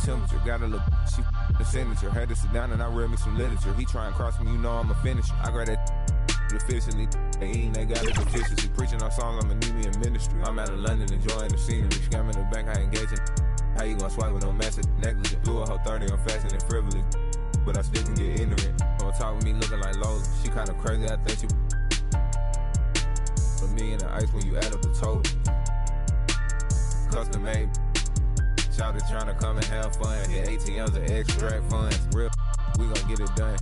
temperature. Got a little she the signature. Had to sit down and I read me some literature. He try and cross me, you know I'm a finisher. I grab that officially. They eating, they got a deficiency. Preaching our songs, I'ma need me in ministry. I'm out of London enjoying the scenery. Scam in the bank, I engage in. How you gon' swipe with no massive negligence? Blew a whole 30, I'm faster than frivolous. But I still can get ignorant. Don't talk with me looking like Lola. She kinda crazy, I think she. But me and the ice when you add up the total. Custom made. Shouted tryna come and have fun. Hit ATMs and extract funds. Real, we gon' get it done.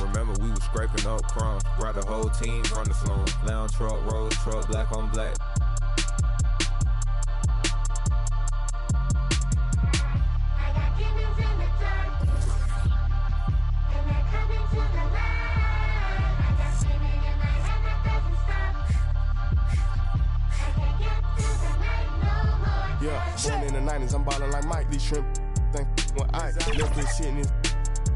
Remember we was scraping up crumbs. Brought the whole team from the slum. Lounge truck, road truck, black on black. I got demons in the dirt, and they're coming to the light. I got screaming in my head that doesn't stop. I can't get through the night no more. Yeah, born in the 90s, I'm ballin' like Mike. These shrimp think when I left this shit in this.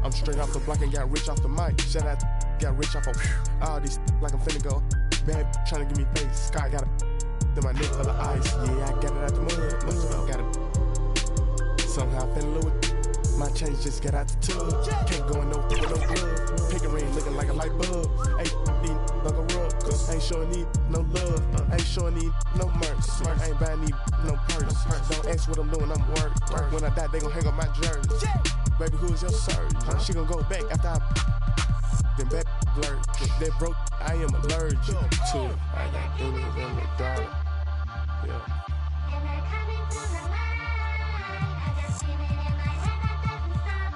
I'm straight off the block and got rich off the mic. Shout out, got rich off of all these like I'm finna go. Bad tryna give me face. Sky got a then my neck full of ice. Yeah, I got it out the mud. Got it. Somehow I fell in love with my change just got out the tub. Can't go in no with no glove. Pink ring looking like a light bulb. Ain't need like a rub. Ain't showing need no love. Ain't showing need no merch. Ain't buying need no purse. Don't ask what I'm doing, I'm work. When I die, they gon' hang up my jersey. Baby, who is your surgeon? She gon' go back after I then back blurred. That broke, I am allergic to it. I got demons in the dark. Yeah. And they're coming to the light. I got screaming in my head that doesn't stop.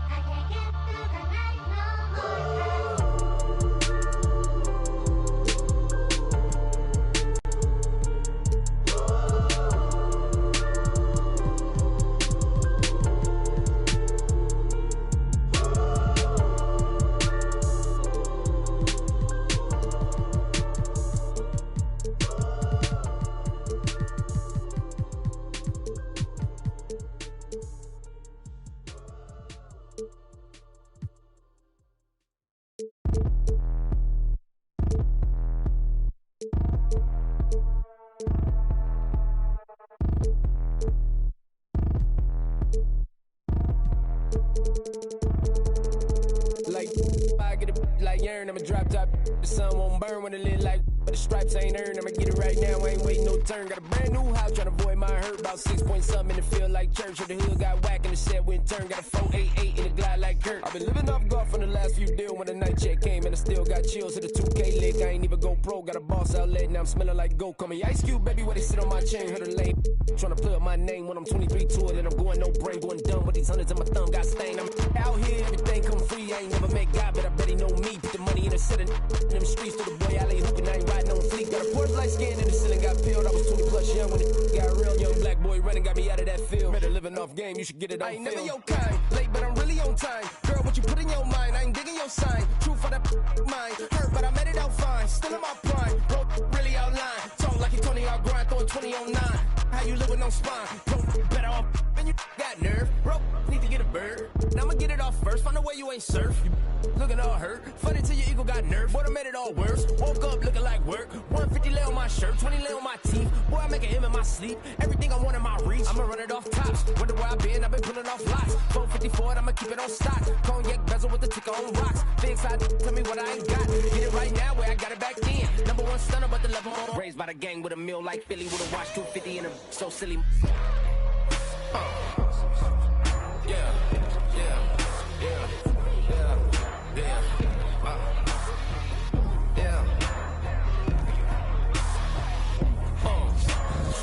I can't get through the night no more. Like, I get a like urn, I'ma drop top. The sun won't burn when it lit like, but the stripes ain't earned. I'ma get it right now, I ain't waiting no turn. Got a brand new house, tryna avoid my hurt. About 6 point something in the field like church. Or the hood got whack and the set went turn. Got a 488 in the glide like Kurt. I've been living off golf on the last few deals. When the night check came and I still got chills to the 2K lick. I ain't even go pro, got a boss outlet, now I'm smelling like goat. Call me Ice Cube, baby, where they sit on my chain. Heard a lane, tryna play up my name when I'm 23 to it. And I'm going no brain, going dumb with these hundreds in my thumb, got stained. I'm out here, everything come free. I ain't never met God, but I bet he know me. Put the money in the set in them streets to the boy alley hooping. I ain't riding on fleek. Got a porch light skin in the ceiling, got peeled. I was 20 plus young when it got real. Young black boy running, got me out of that field. Better living off game, you should get it on. I ain't never your kind, late but I'm really on time. Girl, what you put in your mind, I ain't digging your sign. True for that mind, hurt but I made it out fine. Still in my prime, bro, really outline. Talk like you Tony out grind, throwing 20 on 9. How you living on spine? Bro, better off than you got nerve. Bro, need to get a bird. Now I'ma get it off first, find a way you ain't surf. You looking all hurt, funny till your ego got nerfed. Boy, I made it all worse, woke up looking like work. 150 lay on my shirt, 20 lay on my teeth. Boy, I make a M in my sleep, everything I want in my reach. I'ma run it off tops, wonder where I been, I've been pulling off lots. 454, I'ma keep it on stock. Cognac bezel with the ticker on rocks. Things I tell me what I ain't got. Get it right now where I got it back then. Number one stunner, but the level on. Raised by the gang with a meal like Philly with a watch 250 and a so silly.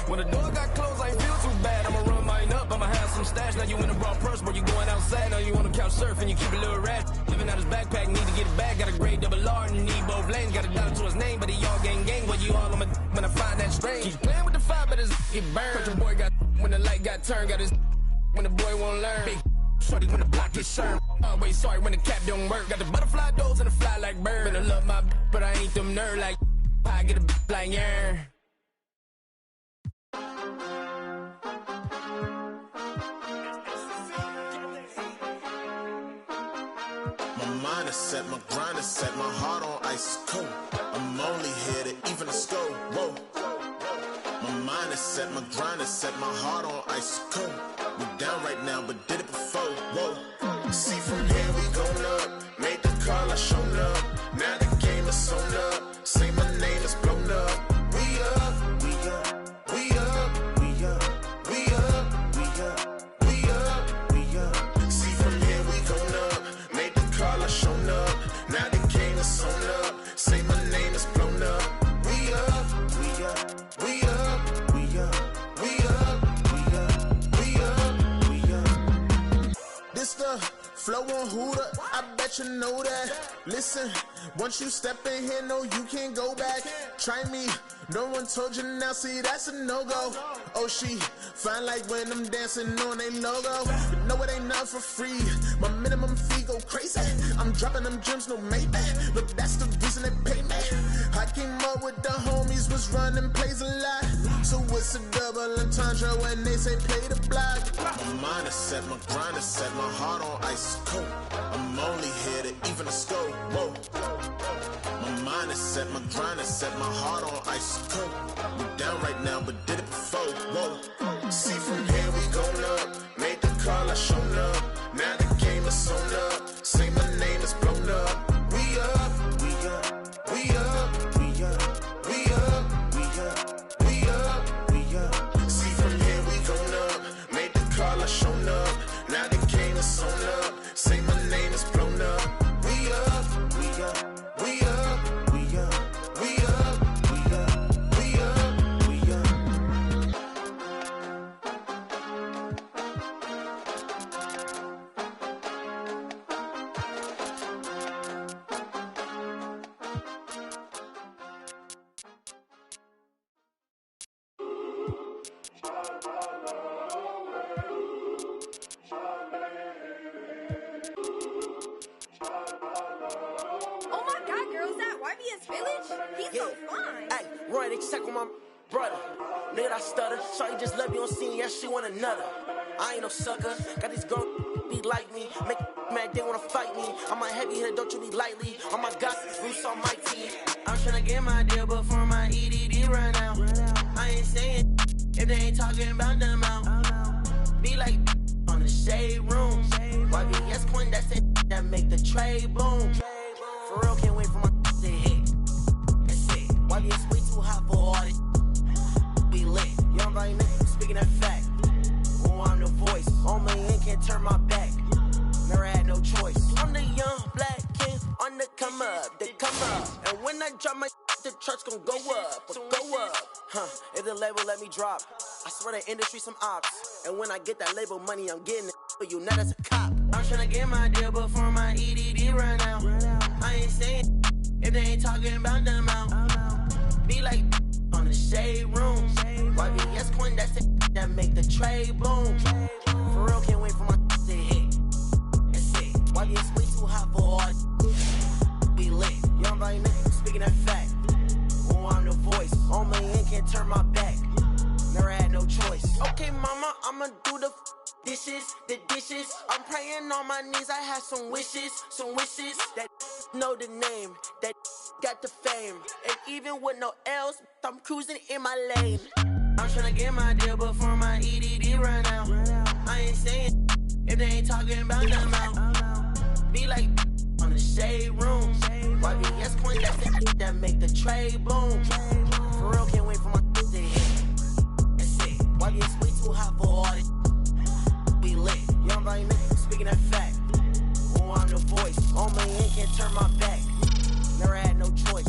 When the door got closed, I ain't feel too bad. I'ma run mine up, I'ma have some stash. Now you in a broad purse, but you going outside. Now you on the couch surfing, you keep a little rat. Living out his backpack, need to get it back. Got a grade double R and need both lanes. Got a dollar to his name, but he all gang. Well, you all on my when I find that strange. He's playing with the fire, but his get burned. But your boy got when the light got turned. Got his when the boy won't learn. Big shorty when the block gets served. Always sorry when the cap don't work. Got the butterfly doors and the fly like bird. And I love my but I ain't them nerd like I get a like yeah. Mind is set, my grind is set, my heart on ice is cold. I'm only here to even a score. Whoa. My mind is set, my grind is set, my heart on ice cold. We down right now, but did it before. Whoa. See from here we gon' up. Made the call, I shown up. Now the game is sewn up. Say my name is blown up. We up, we up, we up, we up, we up, we up, we up, we up. See from here we gon' up. Made the call, I shown up. Now the game is sewn up. Say my name is blown up. We up, we up, we up, we up, we up, we up, we up, we up. This the flow on Hooter, I bet you know that. Listen, once you step in here, no, you can't go back. Try me, no one told you now, see, that's a no-go. Oh, she fine like when I'm dancing on a logo. But no, it ain't not for free. My minimum fee go crazy. I'm dropping them gems, no Maybach. Look, that's the reason they pay me. I came up with the homies, was running plays a lot. So what's a double entendre when they say play the block? My mind is set, my grind is set, my heart on ice cold. I'm only here to even the scope. Whoa. My mind is set, my grind is set, my heart on ice cold. We down right now, but did it before. Whoa. See from here we gon' up. Made the call, I shown up. Now the game is sewn up. Say my name is blown up. We up, we up, we up, we up, we up, we up, we up, we up. See from here we gon' up. Made the call, I shown up. Now the game is sewn up. Say my name is blown up. We up, we up, we up, we up, we up, we up, we up, we up. Oh my god, girl, is that YBS Village? He's so fine. Hey, run, they check on my brother. Nigga, I stutter. Shorty just love you on scene, yeah, she want another. I ain't no sucker. Got these girls be like me. Make mad, they wanna fight me. I'm a heavy hitter, don't you be lightly. Oh my god, Bruce on my team. I'm tryna get my deal before my EDD run out. I ain't saying if they ain't talking about the amount. Be like on the shade room. YBS Quinn, that's it, that make the trade boom. For real, can't wait for my to hit. That's it. YBS way too hot for all this. We lit. Young body nigga, speaking that fact. Oh, I'm the voice. On my end, can't turn my back. Never had no choice. I'm the young black king on the come up. They come up. And when I drop my the truck's gon' go up. Go up. If the label let me drop, I swear the industry some ops. And when I get that label money, I'm getting it for you, not as a cop. I'm tryna get my deal before my EDD run out. I ain't saying if they ain't talking about the amount. Be like on the shade room. YBS Quinn, that's it, that make the trade boom. For real, can't wait for my to hit. That's it. YBS way too hot for all this. We lit. Young body nigga, speaking that fact. Oh, I'm the voice. On my end, can't turn my back. Never had no choice. Okay, mama, I'ma do the dishes. I'm praying on my knees. I had some wishes. That know the name, that got the fame. And even with no else, I'm cruising in my lane. I'm tryna get my deal before my EDD run out. I ain't saying if they ain't talking about the amount. Be like on the shade room. YBS Quinn, that's it, that make the trade boom. For real, can't wait for my to hit. That's it. YBS way too hot for all this. We lit. Young body nigga, speaking that fact. Oh, I'm the voice. On my end, can't turn my back. Never had no choice.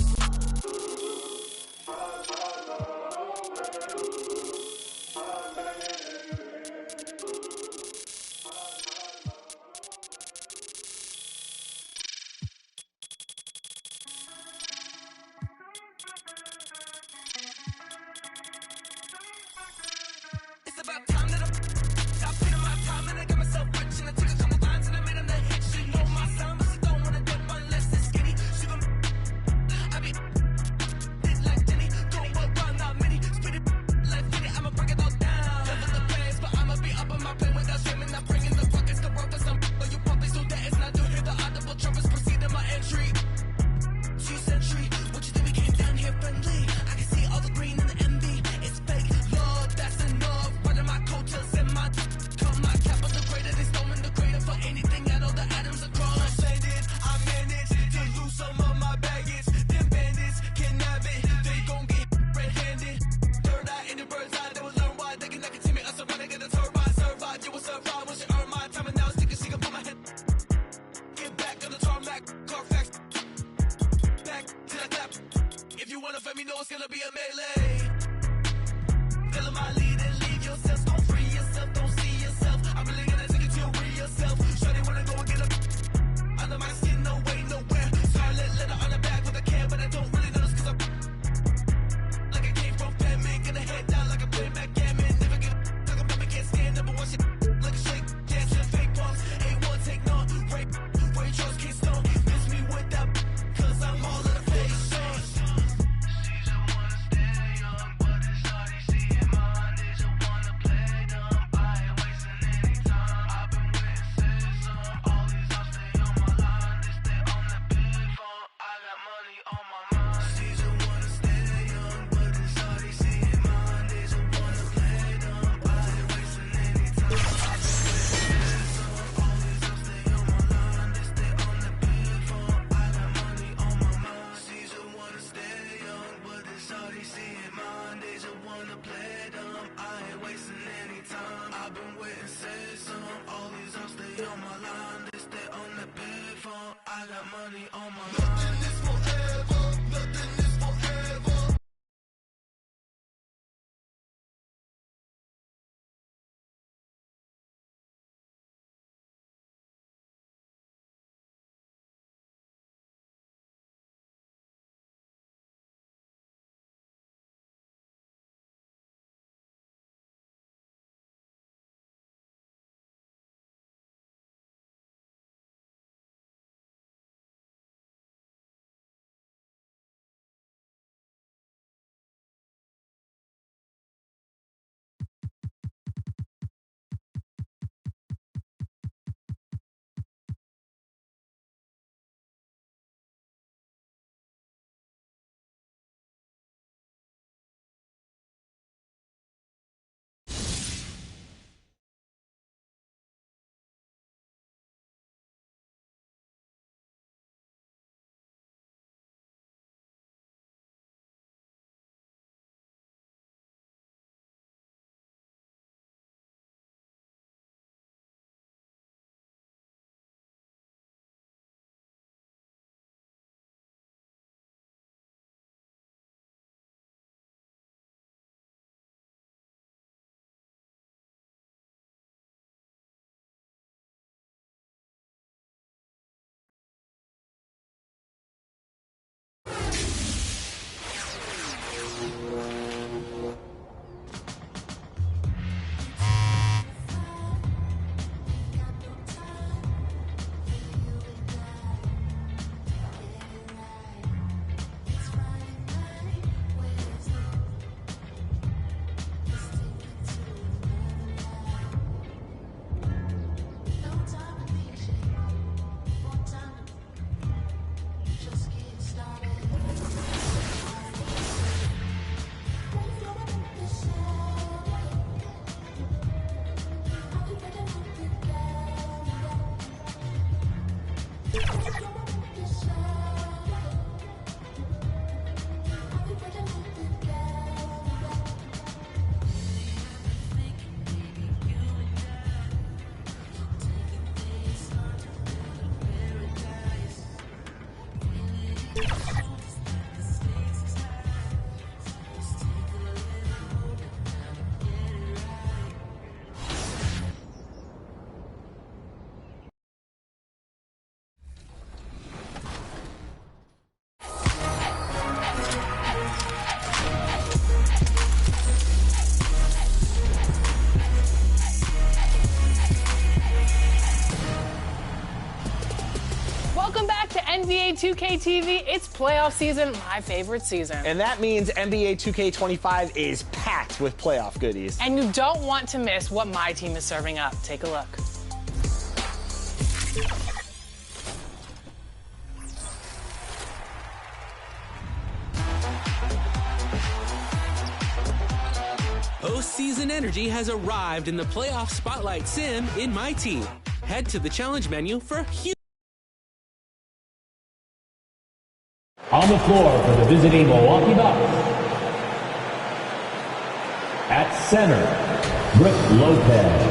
Welcome back to NBA 2K TV. It's playoff season, my favorite season. And that means NBA 2K25 is packed with playoff goodies. And you don't want to miss what my team is serving up. Take a look. Postseason energy has arrived in the playoff spotlight sim in my team. Head to the challenge menu for huge. On the floor for the visiting Milwaukee Bucks. At center, Brooke Lopez.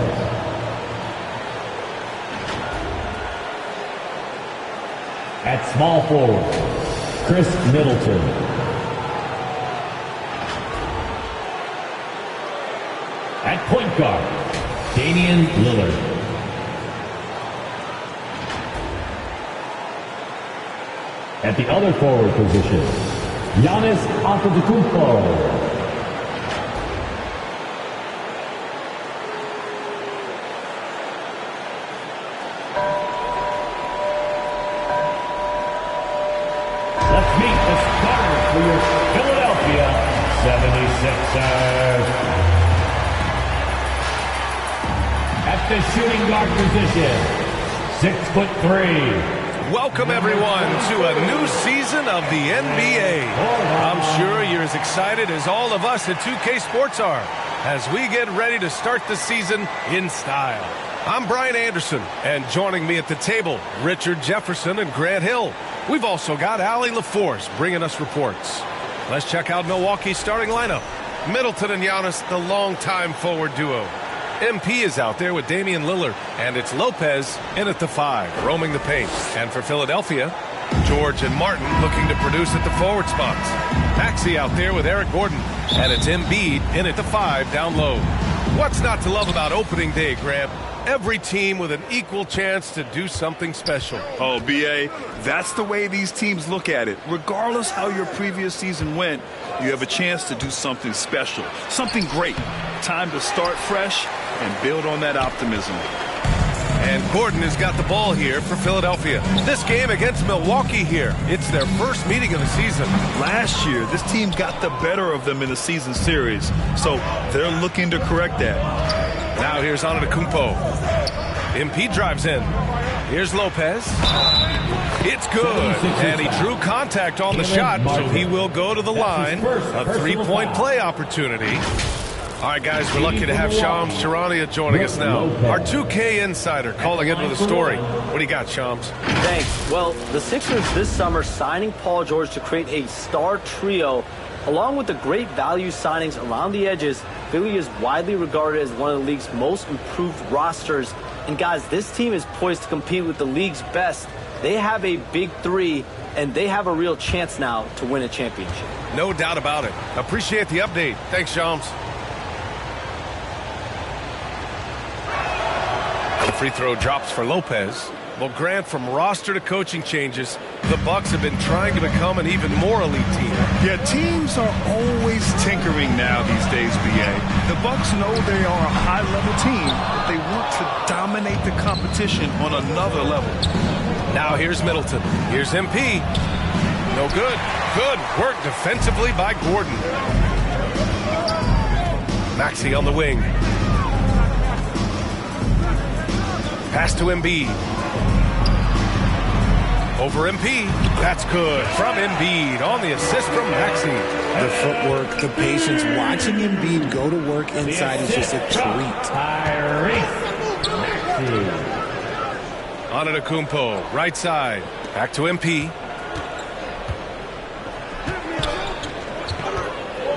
At small forward, Chris Middleton. At point guard, Damian Lillard. At the other forward position, Giannis Antetokounmpo. Let's meet the starters for your Philadelphia 76ers. At the shooting guard position, 6'3". Welcome, everyone, to a new season of the NBA. I'm sure you're as excited as all of us at 2K Sports are as we get ready to start the season in style. I'm Brian Anderson, and joining me at the table, Richard Jefferson and Grant Hill. We've also got Allie LaForce bringing us reports. Let's check out Milwaukee's starting lineup. Middleton and Giannis, the longtime forward duo. MP is out there with Damian Lillard, and it's Lopez in at the 5, roaming the paint. And for Philadelphia, George and Martin looking to produce at the forward spots. Maxey out there with Eric Gordon, and it's Embiid in at the 5 down low. What's not to love about opening day, Grant? Every team with an equal chance to do something special. Oh, B.A., that's the way these teams look at it. Regardless how your previous season went, you have a chance to do something special, something great. Time to start fresh and build on that optimism. And Gordon has got the ball here for Philadelphia. This game against Milwaukee here, it's their first meeting of the season. Last year, this team got the better of them in the season series, so they're looking to correct that. Now here's Antetokounmpo. MP drives in. Here's Lopez. It's good. And he drew contact on the shot, so he will go to the line. A three-point play opportunity. All right, guys, we're lucky to have Shams Charania joining us now. Our 2K insider calling in with a story. What do you got, Shams? Thanks. Well, the Sixers this summer signing Paul George to create a star trio. Along with the great value signings around the edges, Philly is widely regarded as one of the league's most improved rosters. And guys, this team is poised to compete with the league's best. They have a big three, and they have a real chance now to win a championship. No doubt about it. Appreciate the update. Thanks, Shams. The free throw drops for Lopez. Well, Grant, from roster to coaching changes, the Bucks have been trying to become an even more elite team. Yeah, teams are always tinkering now these days, B.A. The Bucks know they are a high-level team, but they want to dominate the competition on another level. Now here's Middleton. Here's MP. No good. Good work defensively by Gordon. Maxey on the wing. Pass to Embiid. Over MP. That's good from Embiid on the assist from Maxey. The footwork, the patience, watching Embiid go to work inside is just a treat. Antetokounmpo, right side. Back to MP.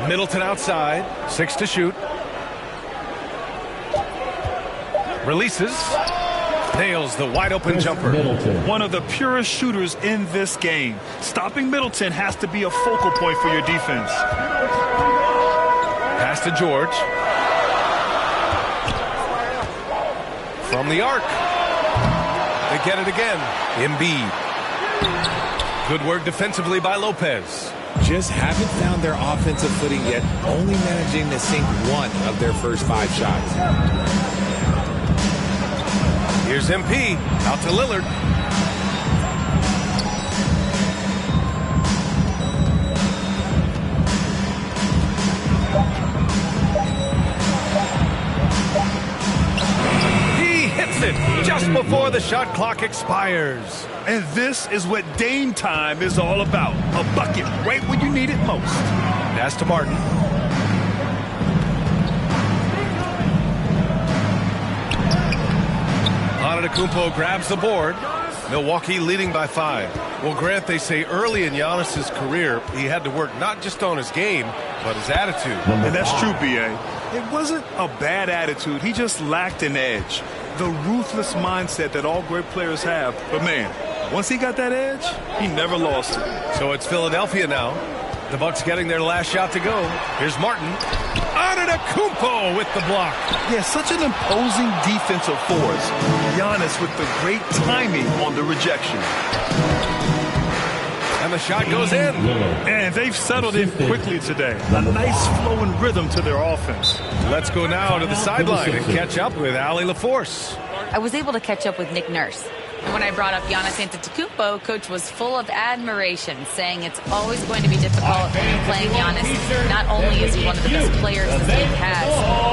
Middleton outside. 6 to shoot. Releases. Nails the wide-open jumper. One of the purest shooters in this game. Stopping Middleton has to be a focal point for your defense. Pass to George. From the arc. They get it again. Embiid. Good work defensively by Lopez. Just haven't found their offensive footing yet, only managing to sink one of their first 5 shots. Here's MP, out to Lillard. He hits it just before the shot clock expires. And this is what Dame time is all about. A bucket right when you need it most. Pass to Martin. Antetokounmpo grabs the board. Milwaukee leading by 5. Well, Grant, they say early in Giannis's career, he had to work not just on his game, but his attitude. And that's true, B.A. It wasn't a bad attitude. He just lacked an edge. The ruthless mindset that all great players have. But, man, once he got that edge, he never lost it. So it's Philadelphia now. The Bucks getting their last shot to go. Here's Martin. Antetokounmpo with the block. Yeah, such an imposing defensive force. Giannis with the great timing on the rejection. And the shot goes in. And they've settled in quickly today. A nice flow and rhythm to their offense. Let's go now to the sideline and catch up with Allie LaForce. I was able to catch up with Nick Nurse. When I brought up Giannis Antetokounmpo, Coach was full of admiration, saying it's always going to be difficult playing Giannis. Not only is he one of the best players the team has,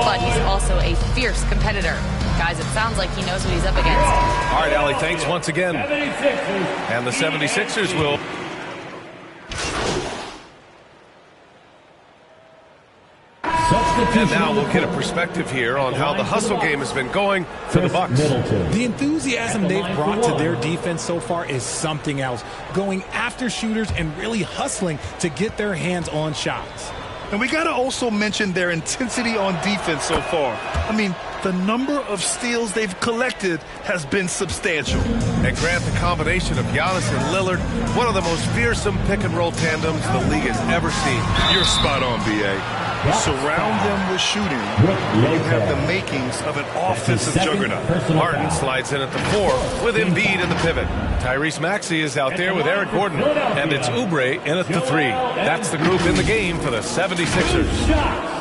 but he's also a fierce competitor. Guys, it sounds like he knows what he's up against. All right, Allie, thanks once again. And the 76ers will... And now we'll get a perspective here on how the hustle game has been going for the Bucks. The enthusiasm they've brought to their defense so far is something else. Going after shooters and really hustling to get their hands on shots. And we got to also mention their intensity on defense so far. I mean, the number of steals they've collected has been substantial. And Grant, the combination of Giannis and Lillard, one of the most fearsome pick-and-roll tandems the league has ever seen. You're spot on, B.A. Surround them with shooting, and you have the makings of an offensive juggernaut. Martin slides in at the 4 with Embiid in the pivot. Tyrese Maxey is out there with Eric Gordon, and it's Oubre in at the 3. That's the group in the game for the 76ers.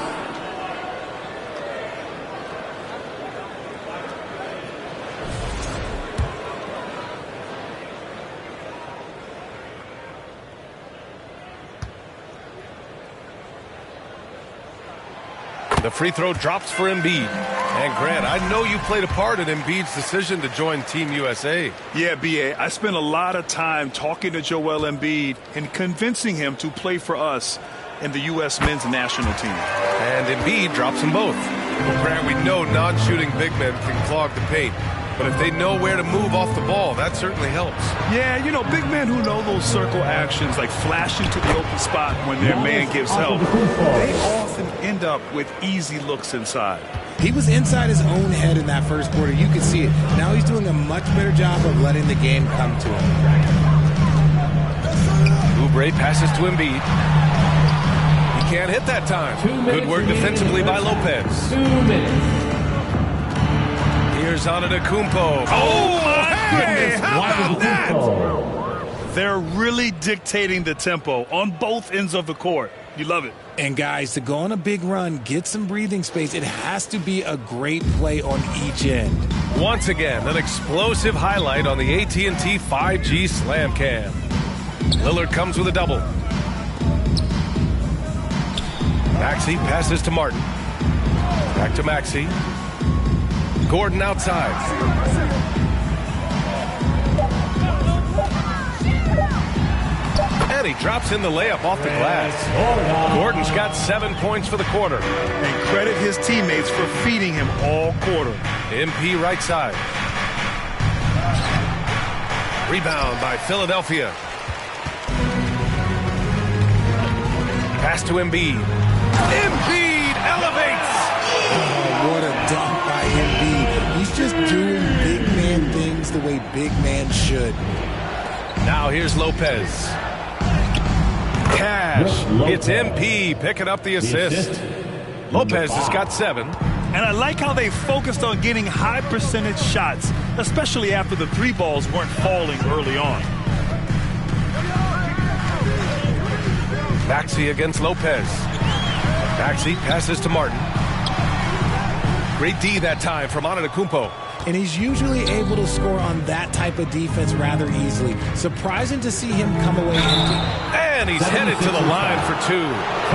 The free throw drops for Embiid. And Grant, I know you played a part in Embiid's decision to join Team USA. Yeah, B.A., I spent a lot of time talking to Joel Embiid and convincing him to play for us in the U.S. men's national team. And Embiid drops them both. Well, Grant, we know non-shooting big men can clog the paint. But if they know where to move off the ball, that certainly helps. Yeah, you know, big men who know those circle actions, like flashing to the open spot when their man gives help, they often end up with easy looks inside. He was inside his own head in that first quarter. You could see it. Now he's doing a much better job of letting the game come to him. Oubre passes to Embiid. He can't hit that time. Good work defensively by Lopez. 2 minutes. Here's Antetokounmpo. Oh, my goodness. How about that? They're really dictating the tempo on both ends of the court. You love it. And guys, to go on a big run, get some breathing space, it has to be a great play on each end. Once again, an explosive highlight on the AT&T 5G Slam Cam. Lillard comes with a double. Maxey passes to Martin. Back to Maxey. Gordon outside. And he drops in the layup off the glass. Gordon's got 7 points for the quarter. And credit his teammates for feeding him all quarter. MP right side. Rebound by Philadelphia. Pass to Embiid. Embiid elevates. Oh, what a dunk by Embiid. He's just doing big man things the way big man should. Now here's Lopez. Cash. It's MP picking up the assist. Lopez has got 7. And I like how they focused on getting high percentage shots, especially after the 3 balls weren't falling early on. Maxey against Lopez. Maxey passes to Martin. Great D that time from Antetokounmpo. And he's usually able to score on that type of defense rather easily. Surprising to see him come away empty. And he's headed to the line for 2.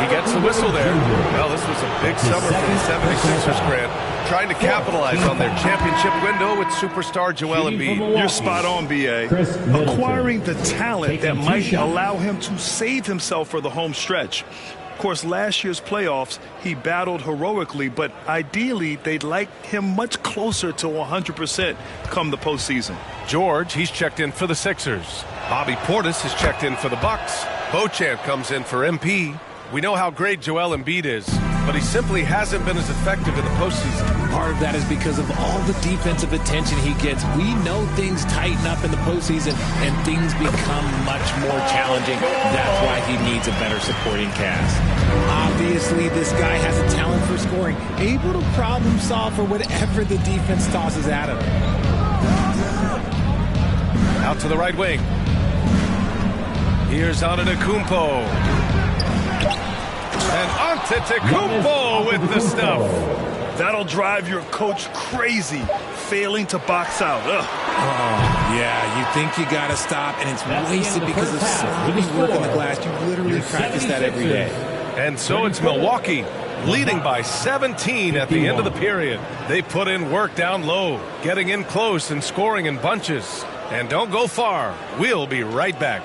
He gets the whistle there. Well, this was a big summer for the 76ers, Grant, trying to capitalize on their championship window with superstar Joel Embiid. You're spot on, B.A. Acquiring the talent that might allow him to save himself for the home stretch. Of course, last year's playoffs, he battled heroically, but ideally, they'd like him much closer to 100% come the postseason. George, he's checked in for the Sixers. Bobby Portis has checked in for the Bucks. Beauchamp comes in for MP. We know how great Joel Embiid is, but he simply hasn't been as effective in the postseason. Part of that is because of all the defensive attention he gets. We know things tighten up in the postseason and things become much more challenging. That's why he needs a better supporting cast. Obviously, this guy has a talent for scoring, able to problem solve for whatever the defense tosses at him. Out to the right wing. Here's Antetokounmpo. And Antetokounmpo with the stuff. That'll drive your coach crazy, failing to box out. Ugh. Oh, yeah, you think you got to stop, and it's wasted because of sloppy work on the glass. You literally practice that every day. And so it's Milwaukee leading by 17 at the end of the period. They put in work down low, getting in close and scoring in bunches. And don't go far. We'll be right back.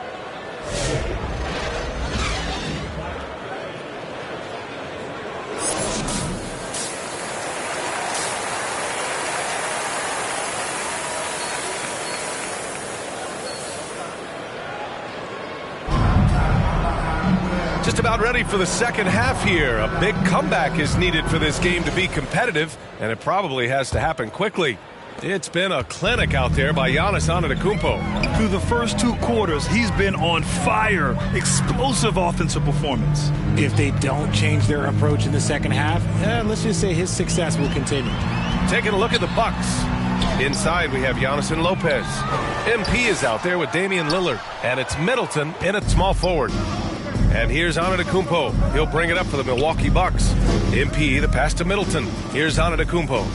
Just about ready for the second half here. A big comeback is needed for this game to be competitive, and it probably has to happen quickly. It's been a clinic out there by Giannis Antetokounmpo. Through the first 2 quarters, he's been on fire. Explosive offensive performance. If they don't change their approach in the second half, let's just say his success will continue. Taking a look at the Bucks. Inside, we have Giannis and Lopez. MP is out there with Damian Lillard, and it's Middleton in at small forward. And here's Antetokounmpo. He'll bring it up for the Milwaukee Bucks. MP, the pass to Middleton. Here's Antetokounmpo.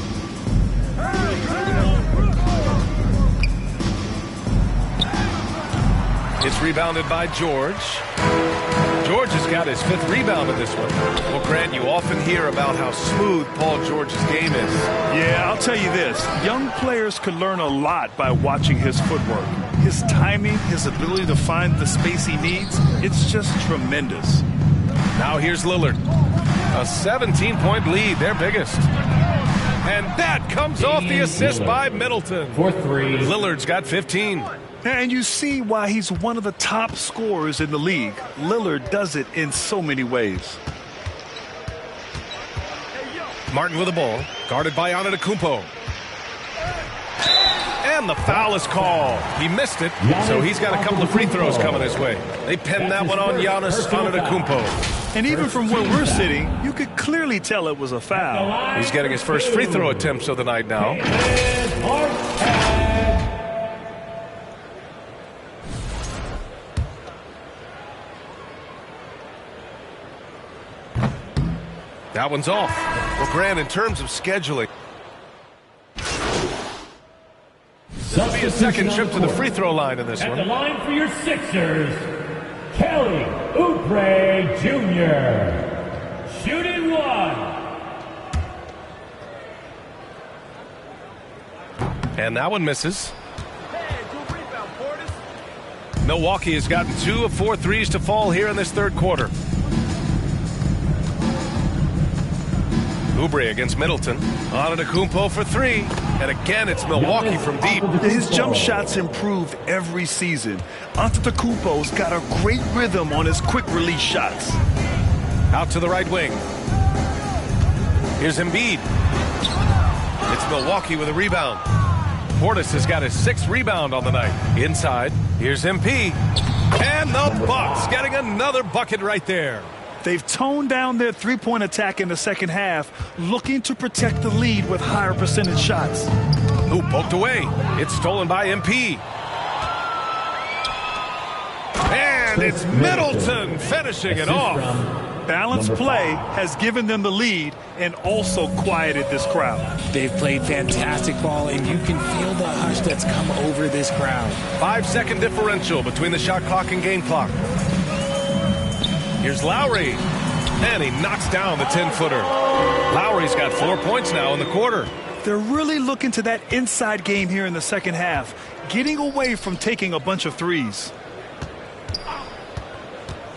It's rebounded by George. George has got his 5th rebound in this one. Well, Grant, you often hear about how smooth Paul George's game is. Yeah, I'll tell you this. Young players could learn a lot by watching his footwork. His timing, his ability to find the space he needs, it's just tremendous. Now here's Lillard. A 17-point lead, their biggest. And that comes off the assist by Middleton. For 3. Lillard's got 15. And you see why he's one of the top scorers in the league. Lillard does it in so many ways. Martin with the ball, guarded by Antetokounmpo. And the foul is called. He missed it, so he's got a couple of free throws coming his way. They pinned that one on Giannis Antetokounmpo. And even from where we're sitting, you could clearly tell it was a foul. He's getting his first free throw attempts of the night now. That one's off. Well, Grant, in terms of scheduling, there'll be a second trip to the free throw line in this one. At the line for your Sixers, Kelly Oubre Jr. Shooting 1. And that one misses. Milwaukee has gotten 2 of 4 threes to fall here in this third quarter. Oubre against Middleton. Antetokounmpo for 3. And again, it's Milwaukee from deep. His jump shots improve every season. Antetokounmpo's got a great rhythm on his quick release shots. Out to the right wing. Here's Embiid. It's Milwaukee with a rebound. Portis has got his 6th rebound on the night. Inside, here's MP. And the Bucks getting another bucket right there. They've toned down their three-point attack in the second half, looking to protect the lead with higher percentage shots. Ooh, poked away. It's stolen by MP. And it's Middleton finishing it off. Balanced play has given them the lead and also quieted this crowd. They've played fantastic ball, and you can feel the hush that's come over this crowd. 5-second differential between the shot clock and game clock. Here's Lowry, and he knocks down the 10-footer. Lowry's got 4 points now in the quarter. They're really looking to that inside game here in the second half, getting away from taking a bunch of threes.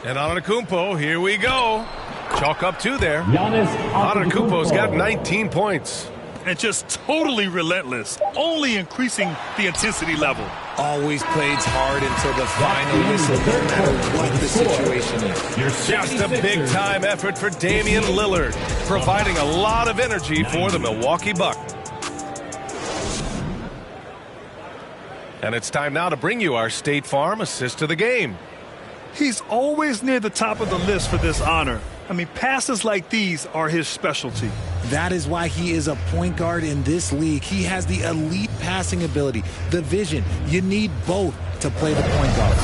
And Antetokounmpo, here we go. Chalk up 2 there. Antetokounmpo's got 19 points. And just totally relentless, only increasing the intensity level. Always plays hard until the final whistle, no matter what the situation is. Just a big-time effort for Damian Lillard, providing a lot of energy for the Milwaukee Bucks. And it's time now to bring you our State Farm assist of the game. He's always near the top of the list for this honor. I mean, passes like these are his specialty. That is why he is a point guard in this league. He has the elite passing ability, the vision. You need both to play the point guard.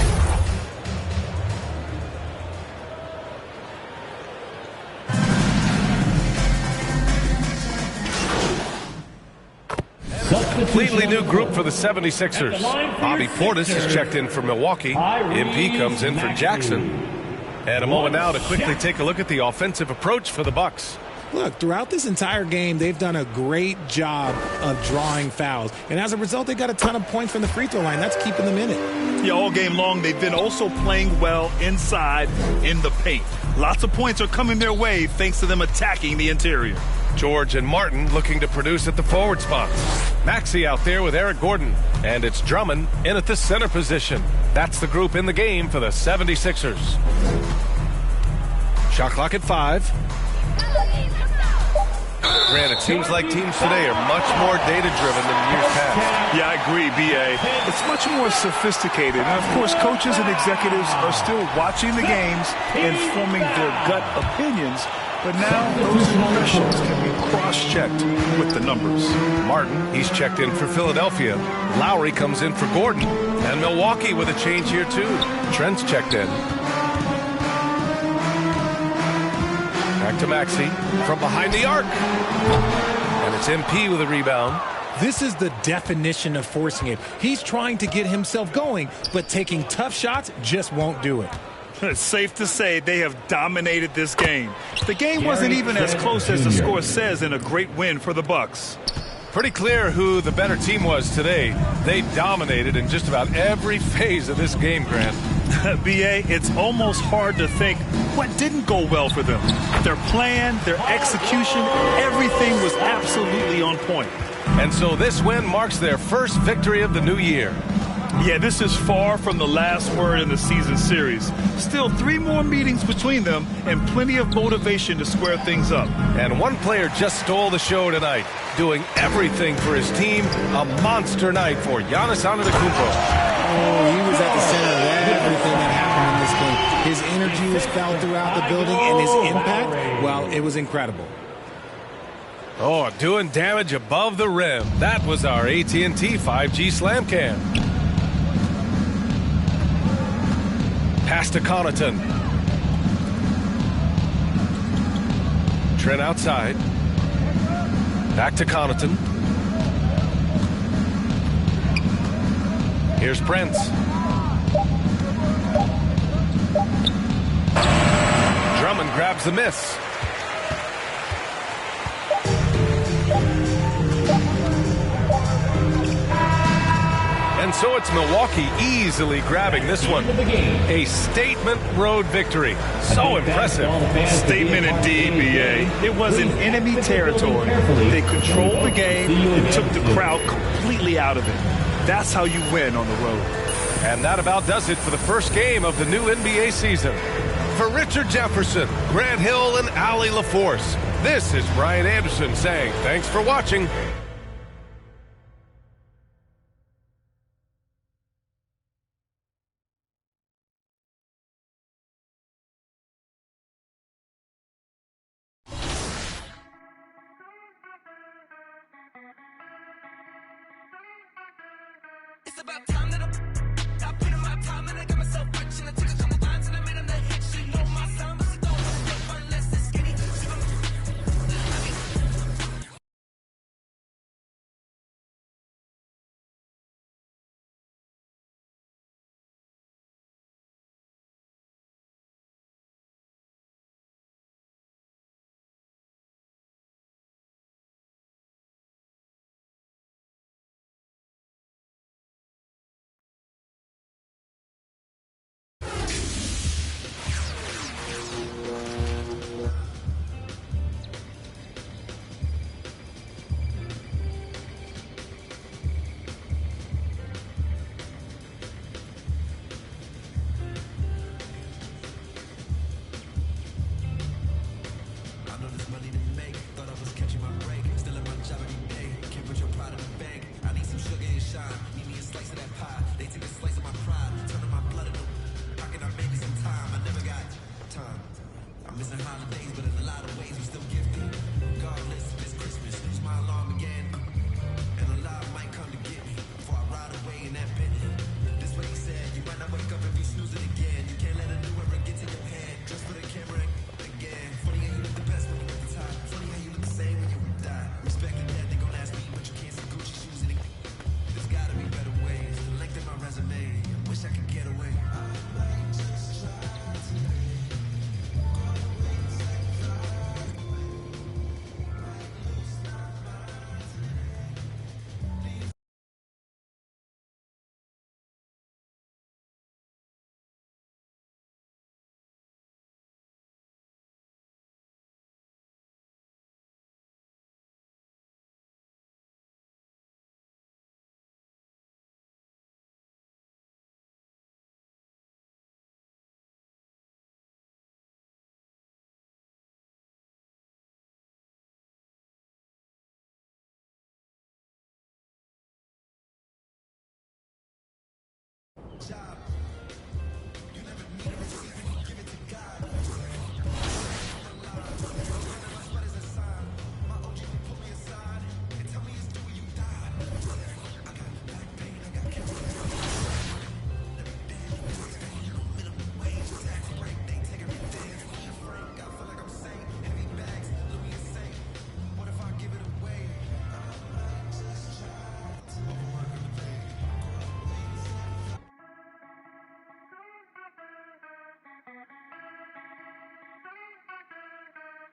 Completely new group for the 76ers. Bobby Portis has checked in for Milwaukee. MP comes in for Jackson. And a moment now to quickly take a look at the offensive approach for the Bucks. Look, throughout this entire game, they've done a great job of drawing fouls. And as a result, they got a ton of points from the free throw line. That's keeping them in it. Yeah, all game long, they've been also playing well inside in the paint. Lots of points are coming their way thanks to them attacking the interior. George and Martin looking to produce at the forward spots. Maxey out there with Eric Gordon. And it's Drummond in at the center position. That's the group in the game for the 76ers. Shot clock at 5. Grant, it seems like teams today are much more data-driven than years past. Yeah, I agree, B.A. It's much more sophisticated. And, of course, coaches and executives are still watching the games and forming their gut opinions. But now those impressions can be cross-checked with the numbers. Martin, he's checked in for Philadelphia. Lowry comes in for Gordon. And Milwaukee with a change here, too. Trent's checked in. Back to Maxey from behind the arc. And it's MP with a rebound. This is the definition of forcing it. He's trying to get himself going, but taking tough shots just won't do it. It's safe to say they have dominated this game. The game wasn't even as close as the score says in a great win for the Bucks. Pretty clear who the better team was today. They dominated in just about every phase of this game, Grant. B.A., it's almost hard to think what didn't go well for them. Their plan, their execution, everything was absolutely on point. And so this win marks their first victory of the new year. Yeah, this is far from the last word in the season series. Still 3 more meetings between them and plenty of motivation to square things up. And one player just stole the show tonight, doing everything for his team. A monster night for Giannis Antetokounmpo. Oh, he was at the center of everything that happened in this game. His energy was felt throughout the building, and his impact, well, it was incredible. Oh, doing damage above the rim. That was our AT&T 5G Slam Cam. Pass to Connaughton. Trent outside. Back to Connaughton. Here's Prince. Drummond grabs the miss. And so it's Milwaukee easily grabbing this one. A statement road victory. So impressive. Statement indeed, B.A. It was in enemy territory. They controlled the game and took the crowd completely out of it. That's how you win on the road. And that about does it for the first game of the new NBA season. For Richard Jefferson, Grant Hill, and Allie LaForce, this is Brian Anderson saying thanks for watching. It's about time that I put in my time and I got myself rich and I took a couple lines and I made them the hit. She know my sound, but she don't want to dip unless it's skinny.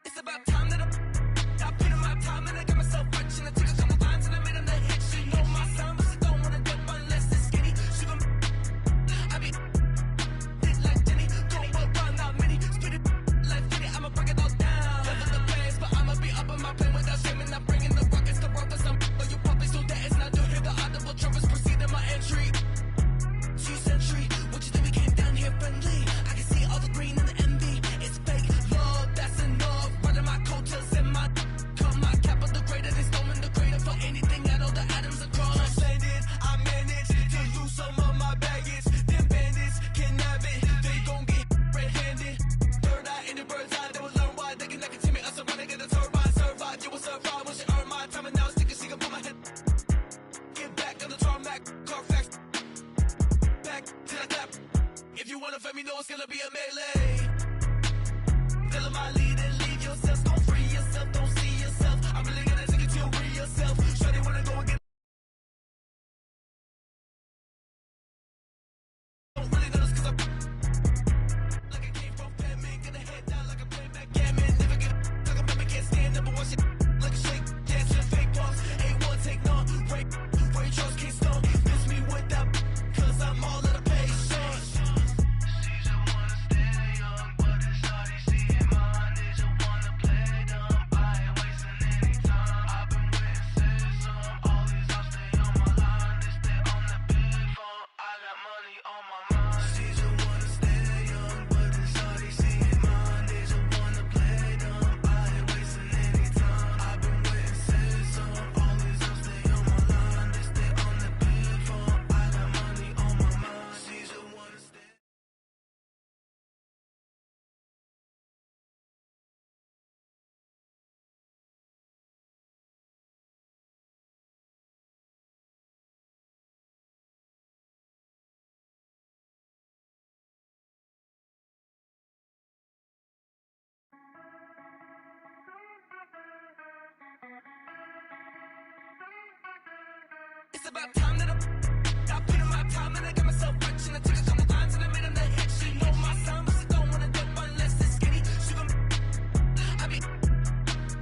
It's about time that I put in my time and I got myself rich and I took a couple lines and I made them the hit. She know my sound, but she don't wanna dip unless it's skinny. She gon' I be it like Jenny, go around not many, spit it like Jenny. I'ma break it all down. Level the bass, but I'ma be up on my plane without shaming. I'm bringing the rockets to rock us. I'm for you puppies, so that is not to hear the audible trumpets proceed in my entry. 2 century, what you think we came down here friendly? I can see all the green and the envy. It's fake love, that's enough. Running my coattails and my come my cap of the greater than storming the greater for anything at all the atoms across. Translated, I managed to lose some of my baggage. Them bandits can have it, they gon' get red-handed. Third eye in the bird's eye, they will learn why they can never team me. Us around and get a turbine, survive. You will survive when she earn my time and now it's thinking she can put my head. Get back on the tarmac, Carfax. Back to the clap. If you wanna fight me, know it's gonna be a melee. Follow my lead and leave yourself. Don't free yourself, don't see yourself. I'm really gonna take it to real yourself. Sure they wanna go and get. Don't really notice 'cause I'm like I came from famine, gonna head down like a playback gammon. Never get like a baby can't stand up, but watch it like a shake, dancing fake boss. A1 take none, Ray Charles can't stone. Miss me with that 'cause I'm all of the patience. Season 1 stay up. It's about time that I put in my time and I got myself rich and I took a couple lines and I made them the hit. She know my son, but she don't wanna dip unless it's skinny. She gon' I be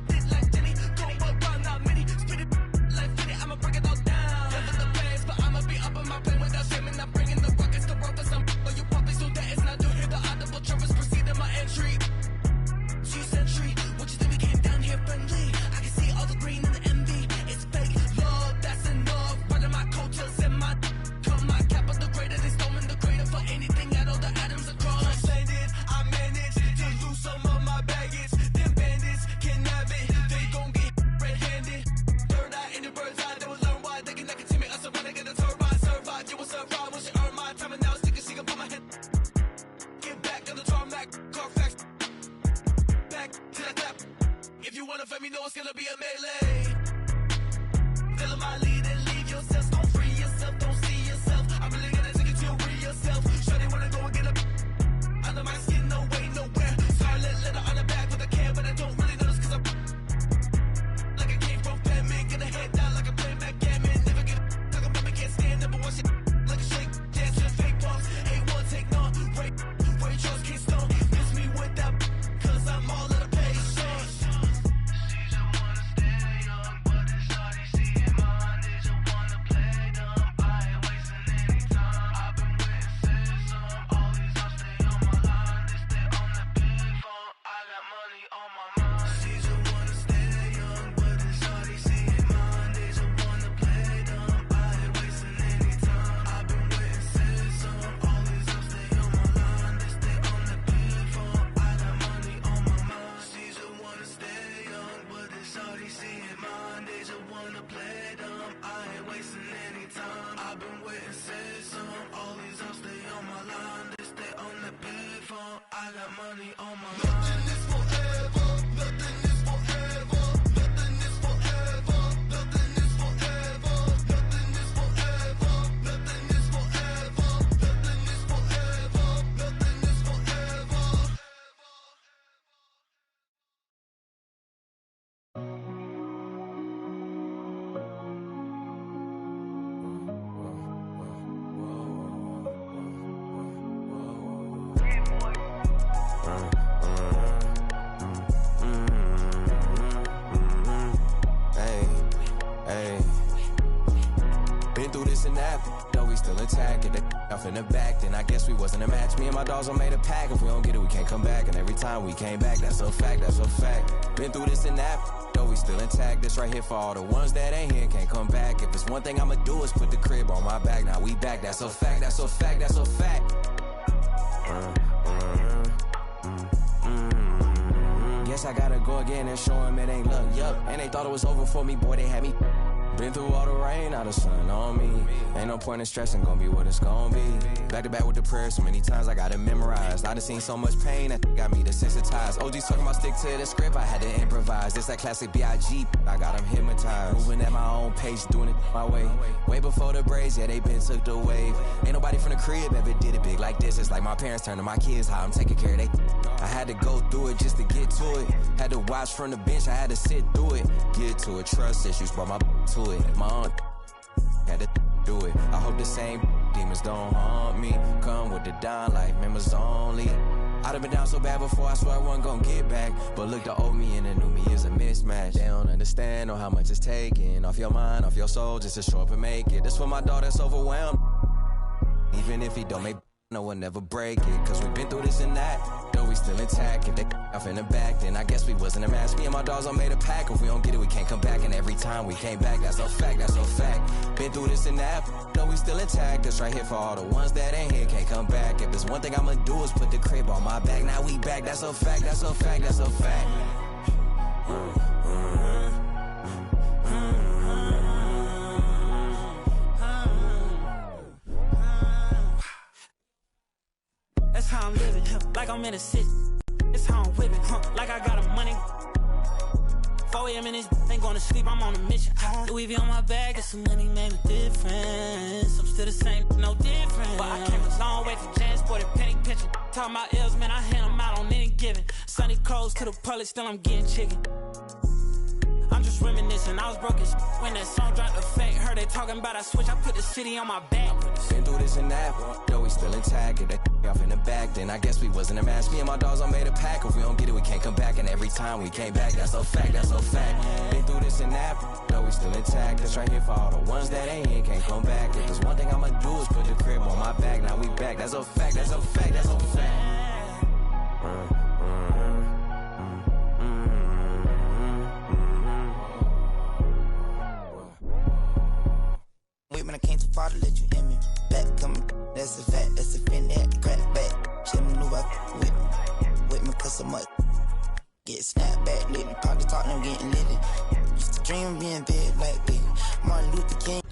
did like Jenny, go around not many, spit it like Finny. I'ma break it all down. Never the bands, but I'ma be up on my plane without shaming. I'm bringing the rockets to rock us. I'm on you puppies, so that is not to hear the audible trumpets preceding my entry. G-Century, what you think we came down here friendly? I can see all the green and the envy. It's fake love, that's enough. Running my coattails and my come my cap of the greater. They storming the greater for anything at all the atoms across. Transcended, I managed to lose some of my baggage. Them bandits can have it, they gon' get red-handed. Third eye in the bird's eye, they will learn why they can neck it to me. I survive, get a turbine, survive. You will survive when she earn my time and now it's thinking she can put my head. Get back on the tarmac, Carfax. Back to the clap. If you wanna fight me, know it's gonna be a melee. Follow my lead and leave yourself. Don't free yourself, don't see yourself. I'm really gonna take it to free yourself. Sure they wanna go and get up under my skin, no way, nowhere. Scarlet letter on the back with a can, but I don't really notice cause I'm like I came from Batman. Get a head down like I'm playing backgammon. Never get talking about me, can't stand up, but watch it like a shake. Dance to the fake boss. A1 take none. Ray Charles can't stone. Miss me with that cause I'm all out of patience. I got money on my mind. Nothing is forever. Nothing is forever. Nothing is forever. Nothing is forever. Nothing is forever. Nothing is forever. Nothing is forever. Nothing is forever. Off in the back, then I guess we wasn't a match. Me and my dogs all made a pack. If we don't get it, we can't come back. And every time we came back, that's a fact, that's a fact. Been through this and that, though we still intact. This right here for all the ones that ain't here, can't come back. If it's one thing I'ma do is put the crib on my back. Now we back, that's a fact, that's a fact, that's a fact. Guess I gotta go again and show them it ain't luck, yup. And they thought it was over for me, boy, they had me. Been through all the rain, now the sun on me. Ain't no point in stressing, gon' be what it's gon' be. Back to back with the prayers, so many times I got it memorized. I done seen so much pain that got me desensitized. OG's talking about stick to the script, I had to improvise. This that classic B.I.G., I got them hypnotized. Moving at my own pace, doing it my way. Way before the braids, yeah, they been took the wave. Ain't nobody from the crib ever did it big like this. It's like my parents turn to my kids, how I'm taking care of they. I had to go through it just to get to it. Had to watch from the bench, I had to sit through it. Get to it, trust issues, brought my to it. My aunt had to do it. I hope the same demons don't haunt me. Come with the down like members only. I'd have been down so bad before, I swear I wasn't gonna get back. But look, the old me and the new me is a mismatch. They don't understand or how much it's taking off your mind, off your soul, just to show up and make it. This for my dog that's overwhelmed. Even if he don't make no one never break it. Cause we've been through this and that, though we still intact. If they off in the back, then I guess we wasn't a match. Me and my dogs all made a pack. If we don't get it, we can't come back. And every time we came back, that's a fact, that's a fact. Been through this and that, though we still intact. This right here for all the ones that ain't here, can't come back. If there's one thing I'ma do is put the crib on my back. Now we back, that's a fact, that's a fact, that's a fact. That's how I'm living, like I'm in a city. That's how I'm whipping, like I got a money. 4 a.m. in this, ain't going to sleep, I'm on a mission. Louis V on my bag, get some money, made a difference. I'm still the same, no different. But I came a long way from transported penny pinching. Talking about L's, man, I hand them out on any given. Sunny clothes to the public, still I'm getting chicken. I'm just reminiscing, I was broke as when that song dropped the fake. Heard they talk talking about I switch, I put the city on my back. Been through this and that, though we still intact. Get that off in the back, then I guess we wasn't a match. Me and my dogs all made a pack. If we don't get it, we can't come back. And every time we came back, that's a fact, that's a fact. Been through this and that, though we still intact. That's right here for all the ones that ain't here, can't come back. If there's one thing I'ma do is put the crib on my back. Now we back, that's a fact, that's a fact, that's a fact. Wait, man, I came too far to let you in me. Back coming, that's a fact, that's a fin that crack back. She maneuver with me, cause so much. Get snapped back, lit me, pop the talk, I'm getting litty. Used to dream of being big like this. Martin Luther King.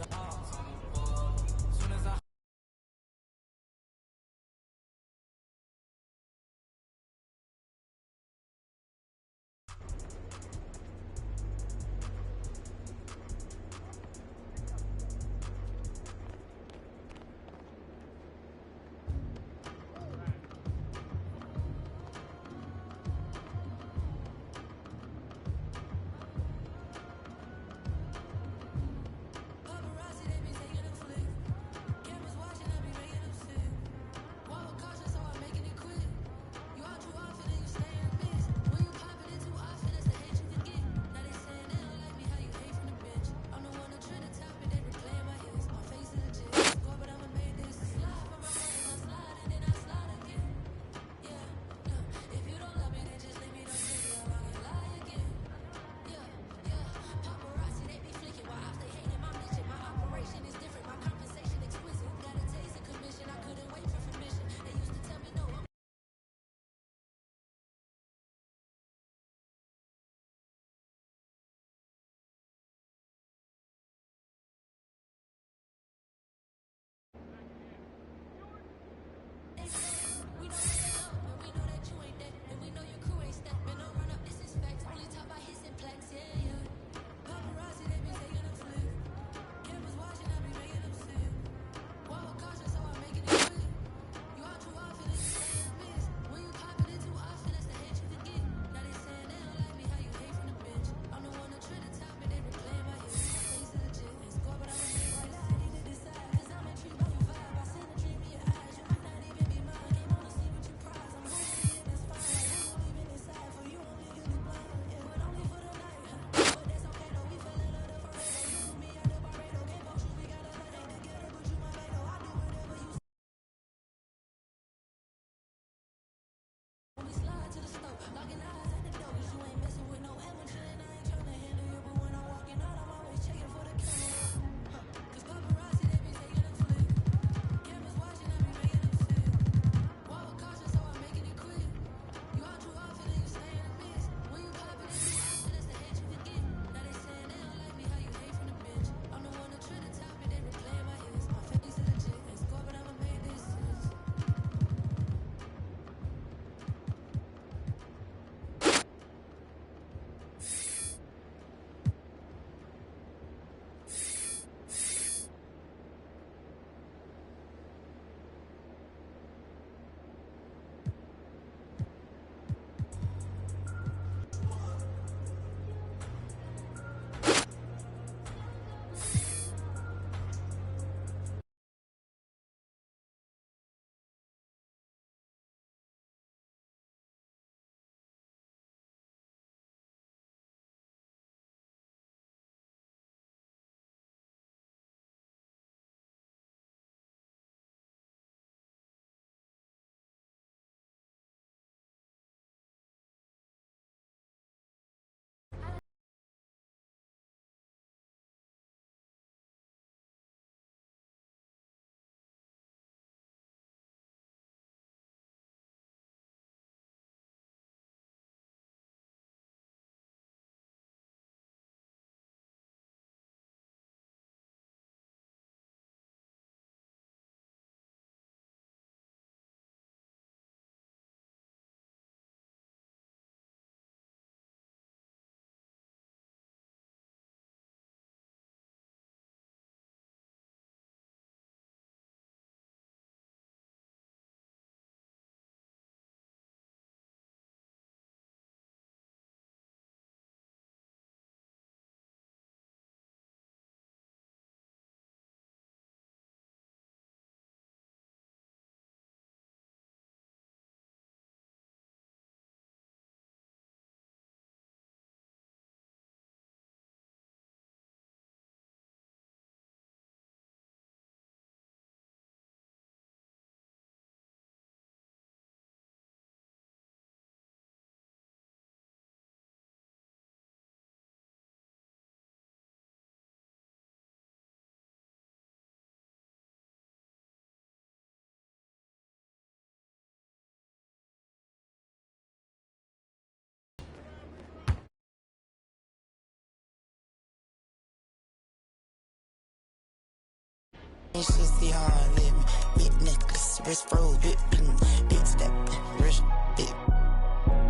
You should see how I live me. Big necklace, wrist froze, big step, wrist, big.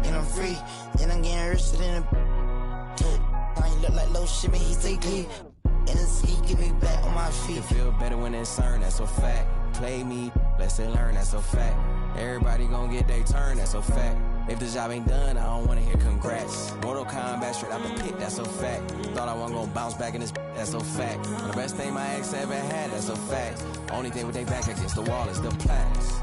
And I'm free, and I'm getting richer than a. I ain't look like low shit, man, he say clean. And this he get me back on my feet. You feel better when it's earned, that's a fact. Play me, lesson learn, that's a fact. Everybody gon' get their turn, that's a fact. If the job ain't done, I don't wanna hear congrats. Mortal Kombat straight out the pit, that's a fact. Thought I wasn't gonna bounce back in this, that's a fact. The best thing my ex ever had, that's a fact. Only thing with they back against the wall is the plaques.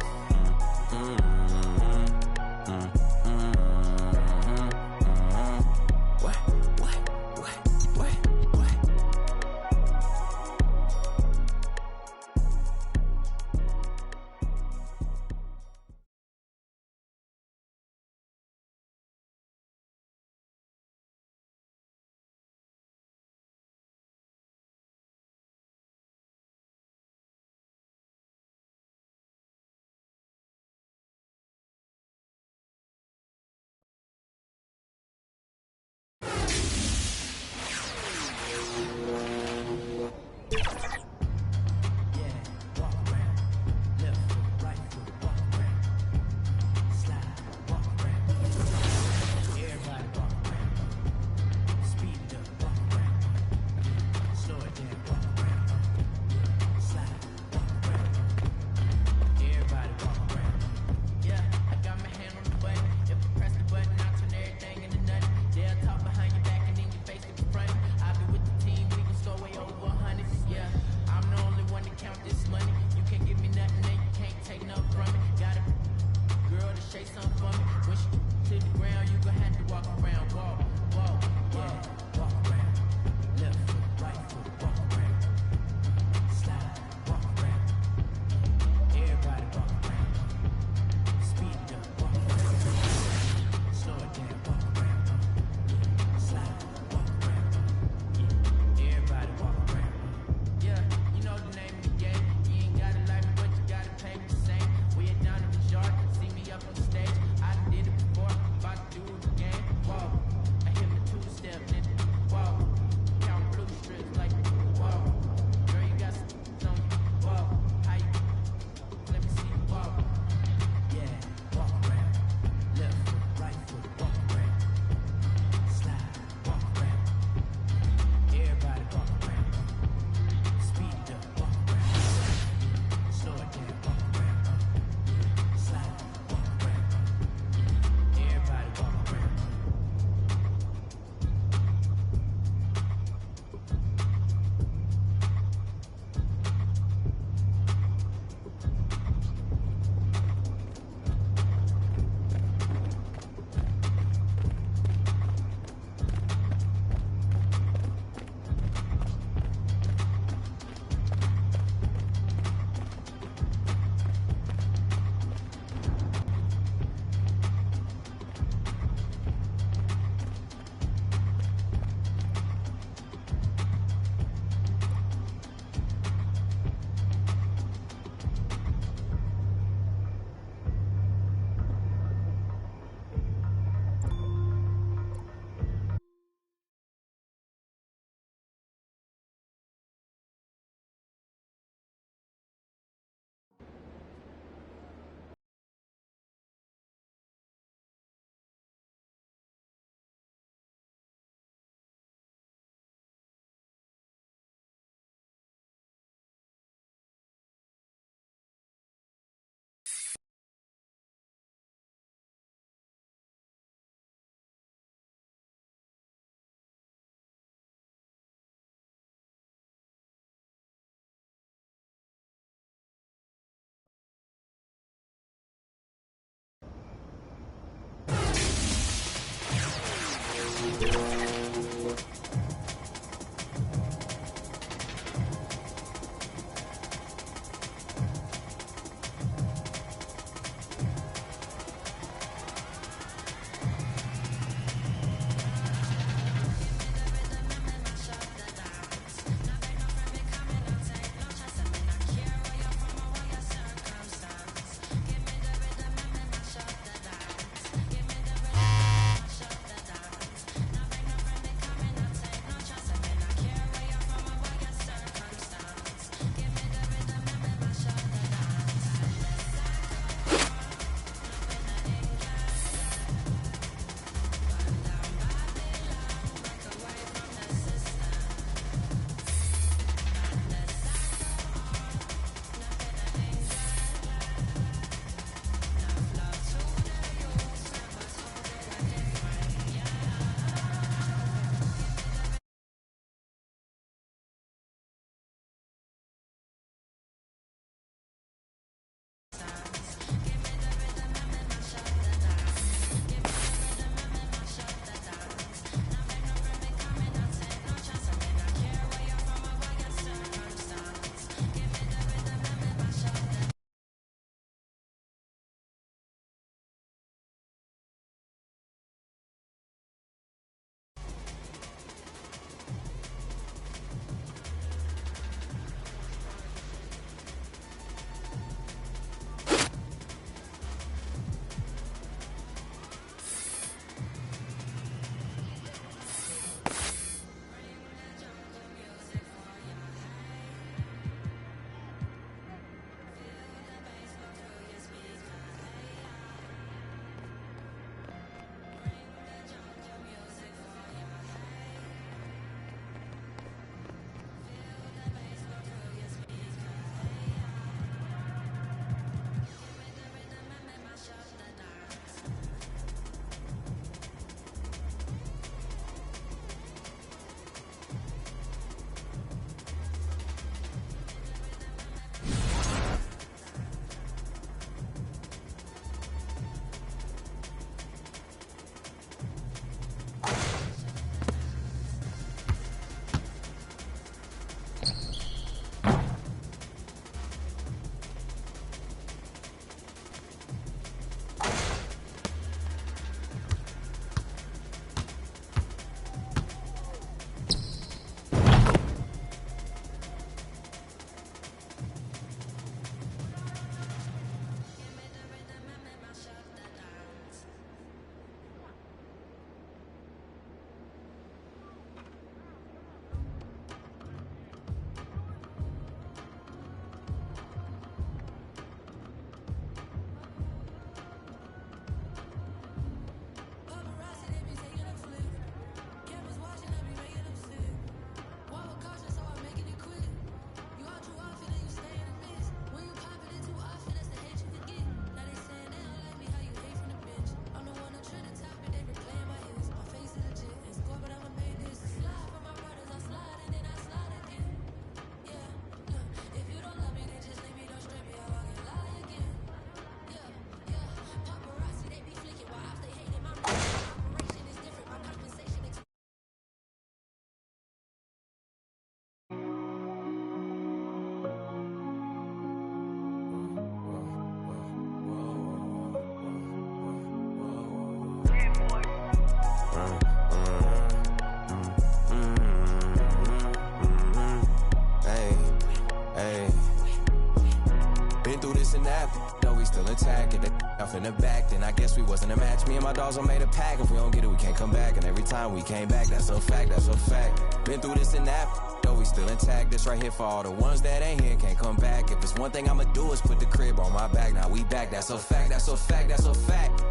and that, though we still intact. Get that off in the back, then I guess we wasn't a match. Me and my dogs all made a pack. If we don't get it, we can't come back. And every time we came back, that's a fact, that's a fact. Been through this and that, though we still intact. This right here for all the ones that ain't here, can't come back. If it's one thing I'ma do is put the crib on my back. Now we back, that's a fact, that's a fact, that's a fact.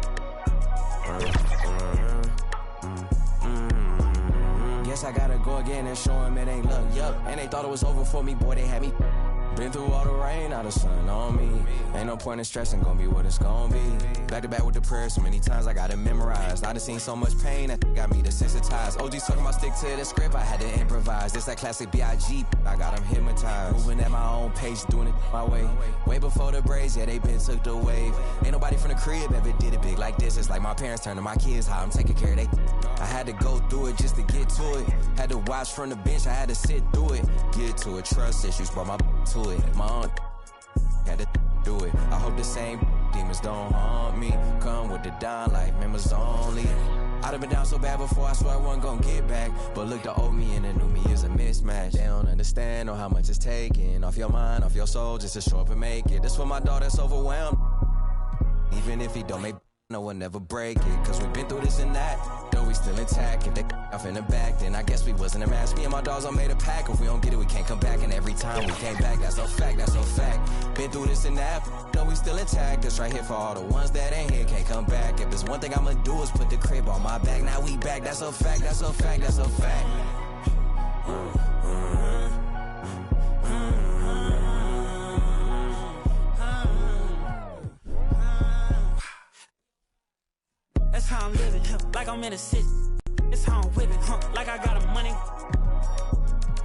Guess I gotta go again and show them it ain't luck, yup. And they thought it was over for me, boy, they had me. Been through all the rain, now the sun on me. Ain't no point in stressing, gon' be what it's gon' be. Back to back with the prayers, so many times I got it memorized. I done seen so much pain, that got me desensitized. OG's talking about stick to the script, I had to improvise. This that classic B.I.G., I got them hypnotized. Moving at my own pace, doing it my way. Way before the braids, yeah, they been took the wave. Ain't nobody from the crib ever did it big like this. It's like my parents turn to my kids, how I'm taking care of they. I had to go through it just to get to it. Had to watch from the bench, I had to sit through it. Get to it, trust issues, brought my to it. My aunt had to do it. I hope the same demons don't haunt me. Come with the down like members only. I'd have been down so bad before, I swear I wasn't gonna get back. But look, the old me and the new me is a mismatch. They don't understand or how much it's taking off your mind, off your soul, just to show up and make it. That's for my dog that's overwhelmed. Even if he don't make no one never break it. Cause we've been through this and that, though we still intact. If they off in the back, then I guess we wasn't a match. Me and my dogs all made a pack. If we don't get it, we can't come back. And every time we came back, that's a fact, that's a fact. Been through this and that, though we still intact. That's right here for all the ones that ain't here, can't come back. If there's one thing I'ma do is put the crib on my back. Now we back, that's a fact, that's a fact, that's a fact. That's how I'm living, like I'm in a city. That's how I'm whipping, like I got a money.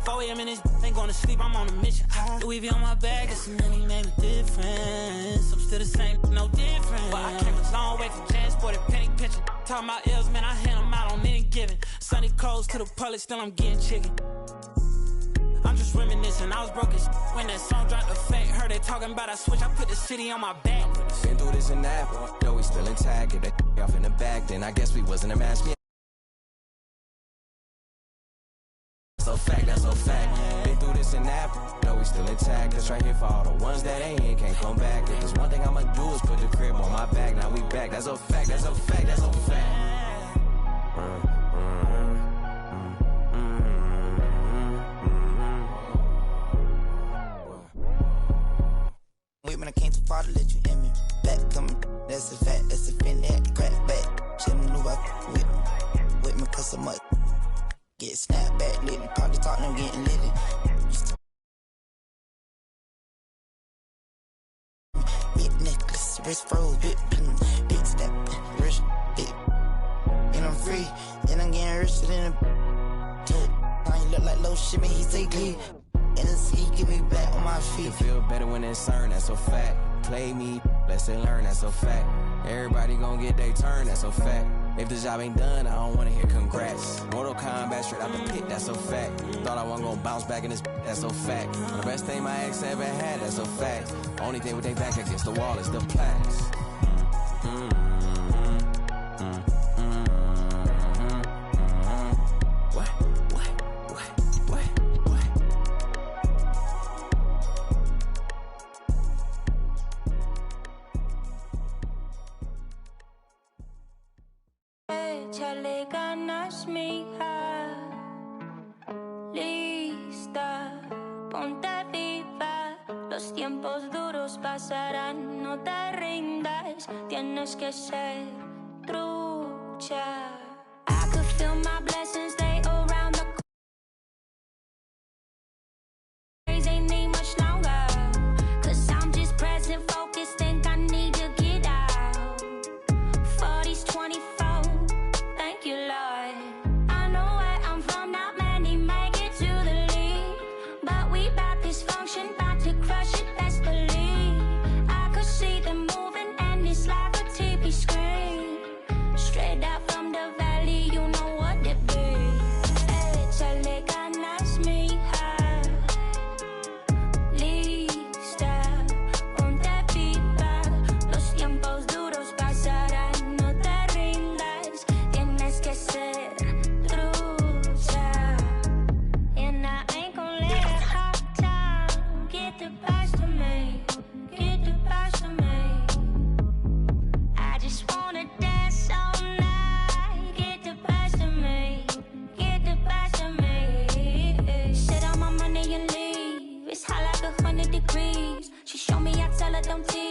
4 a.m. in this, ain't going to sleep, I'm on a mission. Louis V on my back, this money made a difference. I'm still the same, no different. But I came a long way from transported, penny pinching. Talking about L's, man, I hand them out on any given. Sunny clothes to the public, still I'm getting chicken. I'm just reminiscing, I was broke as when that song dropped the fake. Heard they talking about I switch, I put the city on my back. Been through this and that, though we still intact. If they off in the back, then I guess we wasn't a match. That's a fact, that's a fact. Been through this and that, though we still intact. That's right here for all the ones that ain't here, can't come back. If there's one thing I'ma do is put the crib on my back. Now we back, that's a fact, that's a fact, that's a fact. When I came too far to let you in me. Back coming, that's a fact, that's a fin that crack back. She knew I with me cause I'm much. Get snapped back, lit, probably talking, I'm getting lit. Big necklace, wrist froze, big step, wrist, big. And I'm free, and I'm getting richer than a. I ain't look like low shit, man, he say glee. And he get me back on my feet. You feel better when it's earned, that's a fact. Play me, lesson learned, that's a fact. Everybody gon' get their turn, that's a fact. If the job ain't done, I don't wanna hear congrats. Mortal Kombat straight out the pit, that's a fact. Thought I wasn't gonna bounce back in this, that's a fact. The best thing my ex ever had, that's a fact. Only thing with their back against the wall is the plaques. Échale ganas, mija. Lista, ponte viva. Los tiempos duros pasarán, no te rindas. Tienes que ser trucha. I could feel my blessings, they around the days ain't need much longer. Cause I'm just present, focused, think I need to get out. 40s, 24. Thank you, Lord. I know where I'm from, not many make it to the lead. But we back dysfunction, back to crush it, best believe. I could see them moving and it's like a TV screen. Straight out from the valley, you know what it be. Échale ganas, mija. Lista, ponte viva. Los tiempos duros pasarán, no te rindas. Tienes que ser trucha. And I ain't gon' let it hot time get the best of me. Get the best breeze. She show me, I tell her don't tease.